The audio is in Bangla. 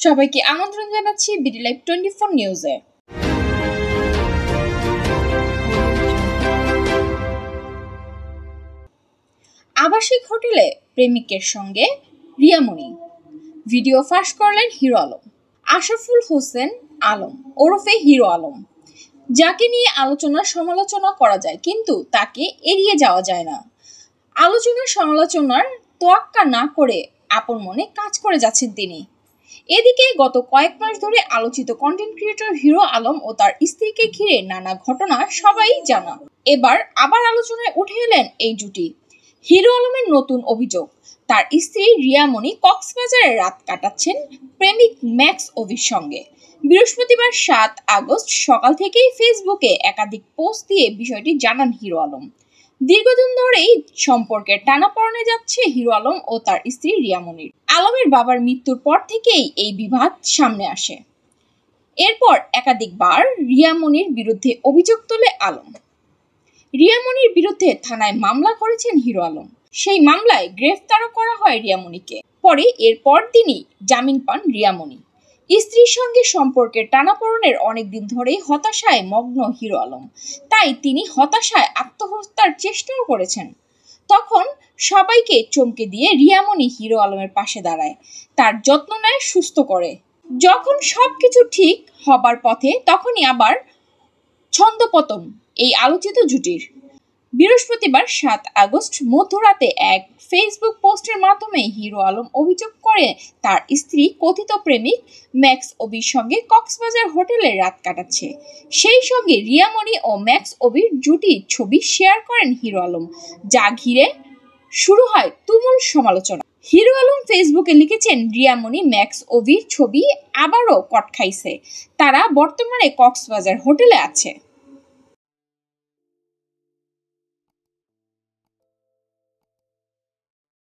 সবাইকে আমন্ত্রণ জানাচ্ছি বিডি লাইভ 24 নিউজে। আবাসিক হোটেলে প্রেমিকের সঙ্গে রিয়ামণি, ভিডিও ফাঁস করলেন হিরো আলম। আশরাফুল হোসেন আলম ওরফে হিরো আলম, যাকে নিয়ে আলোচনা সমালোচনা করা যায়, কিন্তু তাকে এড়িয়ে যাওয়া যায় না। আলোচনা সমালোচনার তোয়াক্কা না করে আপন মনে কাজ করে যাচ্ছেন তিনি। এদিকে গত কয়েক মাস ধরে আলোচিত কন্টেন্ট ক্রিয়েটর হিরো আলম ও তার স্ত্রীকে ঘিরে নানা ঘটনা সবাই জানা। এবার আবার আলোচনায় উঠে এলেন এই জুটি। হিরো আলমের নতুন অভিযোগ, তার স্ত্রী রিয়ামণি কক্সবাজারে রাত কাটাচ্ছেন প্রেমিক ম্যাক্স ওভির সঙ্গে। বৃহস্পতিবার 7 আগস্ট সকাল থেকেই ফেসবুকে একাধিক পোস্ট দিয়ে বিষয়টি জানান হিরো আলম। দীর্ঘদিন ধরেই সম্পর্কের টানাপোড়েনে যাচ্ছে হিরো আলম ও তার স্ত্রী রিয়ামণির। আলমের বাবার মৃত্যুর পর থেকেই এই বিবাদ সামনে আসে। এরপর একাধিকবার রিয়ামণির বিরুদ্ধে অভিযোগ তোলে আলম। রিয়ামণির বিরুদ্ধে থানায় মামলা করেছেন হিরো আলম। সেই মামলায় গ্রেফতারও করা হয় রিয়ামণিকে। পরে এর পরদিনই জামিন পান রিয়ামণি। স্ত্রীর সঙ্গে সম্পর্কের টানাপোড়েনের অনেকদিন ধরেই হতাশায় মগ্ন হিরো আলম, তাই তিনি হতাশায় আত্মহত্যার চেষ্টাও করেছেন। তখন সবাইকে চমকে দিয়ে রিয়ামণি হিরো আলমের পাশে দাঁড়ায়, তার যত্ন নেয়, সুস্থ করে। যখন সবকিছু ঠিক হবার পথে, তখনই আবার ছন্দপতন এই আলোচিত জুটির। বৃহস্পতিবার 7 আগস্ট মধ্যরাতে এক ফেসবুক পোস্টের মাধ্যমে হিরো আলম অভিযোগ করে তার স্ত্রী কথিত প্রেমিক ম্যাক্স ওভির সঙ্গে কক্সবাজার হোটেলে রাত কাটাচ্ছে। সেই সঙ্গে রিয়ামণি ও ম্যাক্স ওভির জুটির ছবি শেয়ার করেন হিরো আলম, যা ঘিরে শুরু হয় তুমুল সমালোচনা। হিরো আলম ফেসবুকে লিখেছেন, রিয়ামণি ম্যাক্স ওভির ছবি আবারও কট খাইছে, তারা বর্তমানে কক্সবাজার হোটেলে আছে।